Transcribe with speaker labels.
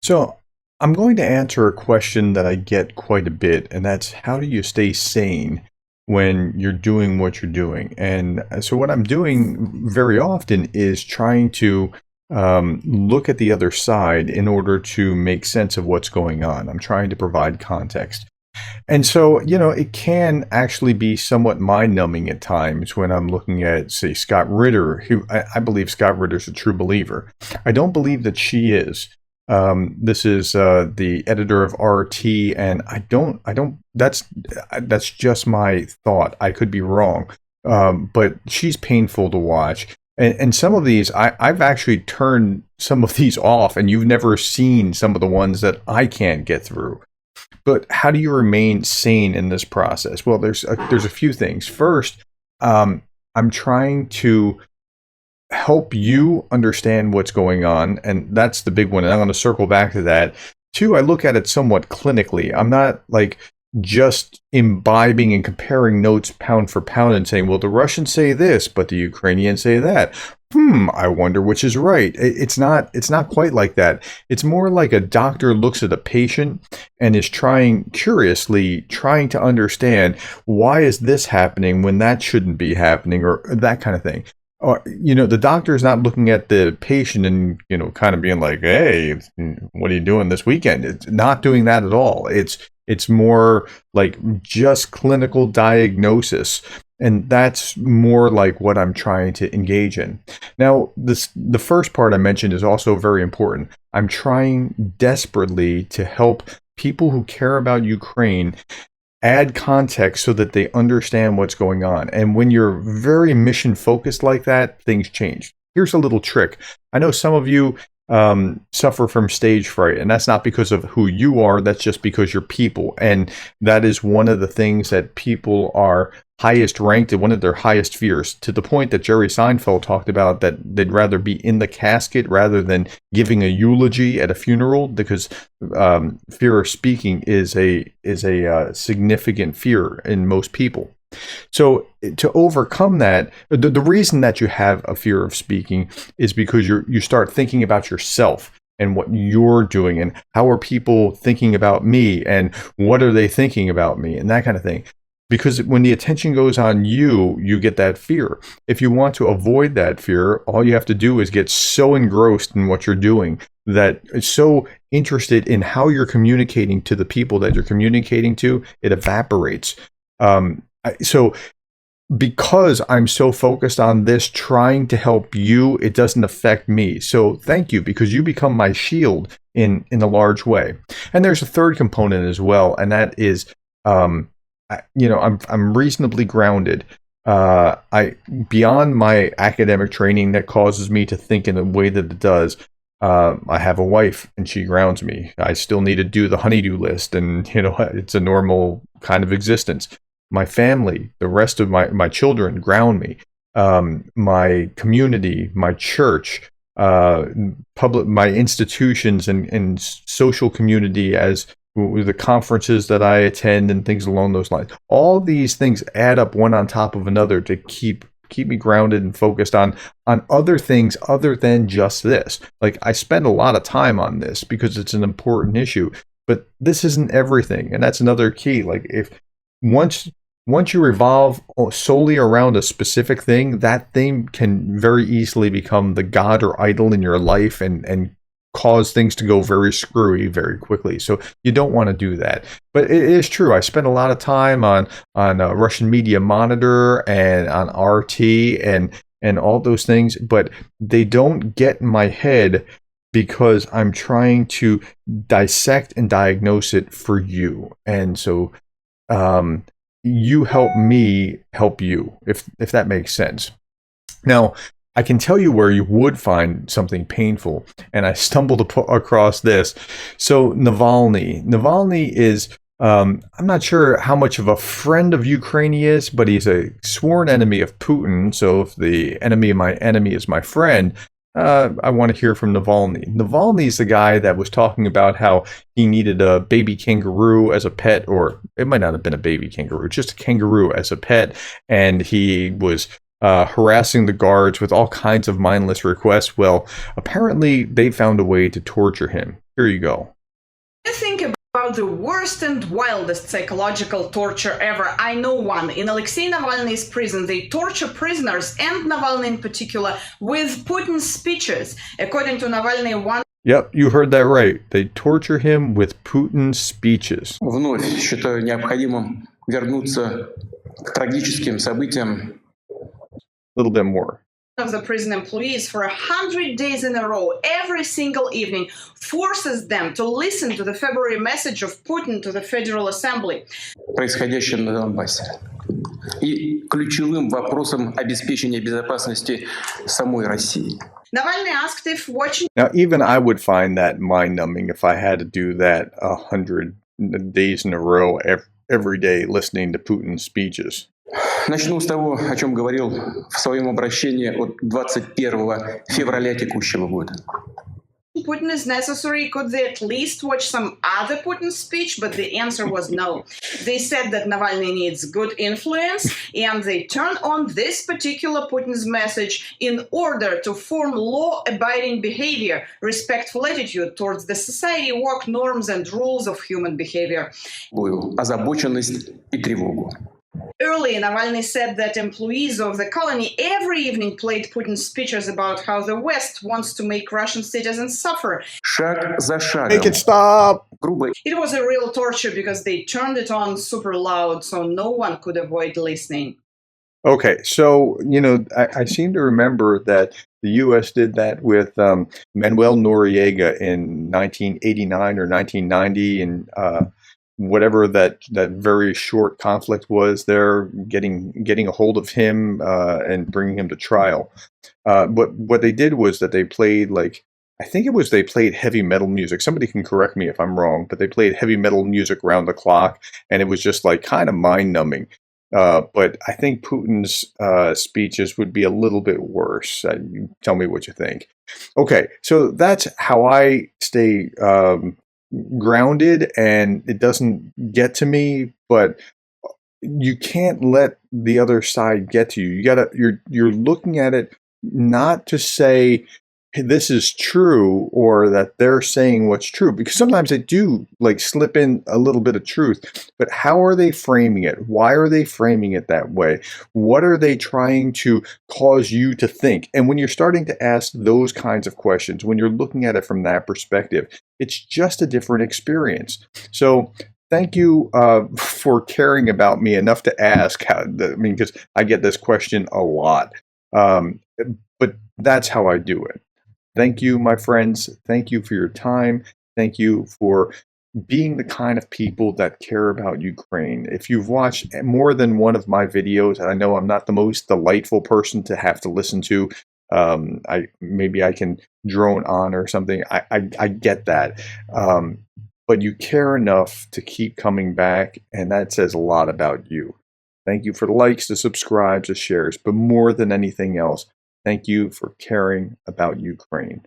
Speaker 1: So I'm going to answer a question that I get quite a bit, and that's how do you stay sane when you're doing what you're doing? And so what I'm doing very often is trying to look at the other side in order to make sense of what's going on. I'm trying to provide context. And so, it can actually be somewhat mind numbing at times when I'm looking at, say, Scott Ritter, who I believe Scott Ritter's a true believer. I don't believe that she is. This is the editor of RT, and that's just my thought. I could be wrong. But she's painful to watch. And some of these, I've actually turned some of these off, and you've never seen some of the ones that I can't get through. But how do you remain sane in this process? Well, there's a few things. First, I'm trying to help you understand what's going on, and that's the big one. And I'm going to circle back to that. Two, I look at it somewhat clinically. I'm not like just imbibing and comparing notes pound for pound and saying, well, the Russians say this, but the Ukrainians say that. I wonder which is right. It's not quite like that. It's more like a doctor looks at a patient and is curiously trying to understand, why is this happening when that shouldn't be happening, or that kind of thing. Or, the doctor is not looking at the patient and, kind of being like, hey, what are you doing this weekend? It's not doing that at all. It's more like just clinical diagnosis. And that's more like what I'm trying to engage in. Now, the first part I mentioned is also very important. I'm trying desperately to help people who care about Ukraine add context so that they understand what's going on. And when you're very mission focused like that, things change. Here's a little trick. I know some of you suffer from stage fright, and that's not because of who you are, that's just because you're people. And that is one of the things that people are highest ranked and one of their highest fears, to the point that Jerry Seinfeld talked about that they'd rather be in the casket rather than giving a eulogy at a funeral, because fear of speaking is a significant fear in most people. So to overcome that, the reason that you have a fear of speaking is because you start thinking about yourself and what you're doing, and how are people thinking about me, and what are they thinking about me, and that kind of thing. Because when the attention goes on you, you get that fear. If you want to avoid that fear, all you have to do is get so engrossed in what you're doing, that so interested in how you're communicating to the people that you're communicating to, it evaporates. So because I'm so focused on this, trying to help you, it doesn't affect me. So thank you, because you become my shield in a large way. And there's a third component as well, and that is, I'm reasonably grounded. Beyond my academic training that causes me to think in the way that it does. I have a wife, and she grounds me. I still need to do the honeydew list, and it's a normal kind of existence. My family, the rest of my children ground me. My community, my church, my institutions and social community, as the conferences that I attend and things along those lines. All these things add up one on top of another to keep me grounded and focused on other things other than just this. Like, I spend a lot of time on this because it's an important issue, but this isn't everything. And that's another key. Like, if once you revolve solely around a specific thing, that thing can very easily become the god or idol in your life and cause things to go very screwy very quickly. So you don't want to do that. But it is true. I spend a lot of time on Russian Media Monitor and on RT and all those things, but they don't get in my head because I'm trying to dissect and diagnose it for you. And so you help me help you, if that makes sense. Now, I can tell you where you would find something painful, and I stumbled across this. So Navalny is, I'm not sure how much of a friend of Ukraine he is, but he's a sworn enemy of Putin. So if the enemy of my enemy is my friend, I want to hear from Navalny. Navalny's the guy that was talking about how he needed a baby kangaroo as a pet, or it might not have been a baby kangaroo, just a kangaroo as a pet, and he was harassing the guards with all kinds of mindless requests. Well, apparently they found a way to torture him. Here you go.
Speaker 2: You think about the worst and wildest psychological torture ever. I know one. In Alexei Navalny's prison, they torture prisoners, and Navalny in particular, with Putin's speeches. According to Navalny, one...
Speaker 1: Yep, you heard that right. They torture him with Putin's speeches.
Speaker 3: Вновь считаю необходимым вернуться к трагическим событиям.
Speaker 1: A little bit more.
Speaker 2: Of the prison employees for 100 days in a row, every single evening, forces them to listen to the February message of Putin to the Federal Assembly.
Speaker 3: Происходящим на Донбассе. И ключевым вопросом обеспечения безопасности самой России.
Speaker 2: Navalny asked if watching...
Speaker 1: Now, even I would find that mind-numbing if I had to do that 100 days in a row every day listening to Putin's speeches.
Speaker 3: Начну с того, о чем говорил в своем обращении от 21 февраля текущего года.
Speaker 2: Putin is necessary. Could they at least watch some other Putin speech? But the answer was no. They said that Navalny needs good influence, and they turn on this particular Putin's message in order to form law-abiding behavior, respectful attitude towards the society, work norms, and rules of human behavior.
Speaker 3: Озабоченность и тревогу.
Speaker 2: Early, Navalny said that employees of the colony every evening played Putin's speeches about how the West wants to make Russian citizens suffer.
Speaker 3: Шаг за шагом.
Speaker 1: Make it stop!
Speaker 3: Грубо.
Speaker 2: It was a real torture because they turned it on super loud so no one could avoid listening.
Speaker 1: Okay, so, I seem to remember that the U.S. did that with Manuel Noriega in 1989 or 1990, and whatever that very short conflict was there, getting a hold of him and bringing him to trial. But what they did was that they played they played heavy metal music. Somebody can correct me if I'm wrong, but they played heavy metal music round the clock, and it was just like kind of mind-numbing. But I think Putin's speeches would be a little bit worse. Tell me what you think. Okay, so that's how I stay grounded, and it doesn't get to me, but you can't let the other side get to you. You're looking at it not to say, hey, this is true, or that they're saying what's true, because sometimes they do slip in a little bit of truth, but how are they framing it? Why are they framing it that way? What are they trying to cause you to think? And when you're starting to ask those kinds of questions, when you're looking at it from that perspective, it's just a different experience. So thank you for caring about me enough to ask. Because I get this question a lot, but that's how I do it. Thank you, my friends. Thank you for your time. Thank you for being the kind of people that care about Ukraine. If you've watched more than one of my videos, and I know I'm not the most delightful person to have to listen to, maybe I can drone on or something. I get that. But you care enough to keep coming back, and that says a lot about you. Thank you for the likes, the subscribes, the shares, but more than anything else, thank you for caring about Ukraine.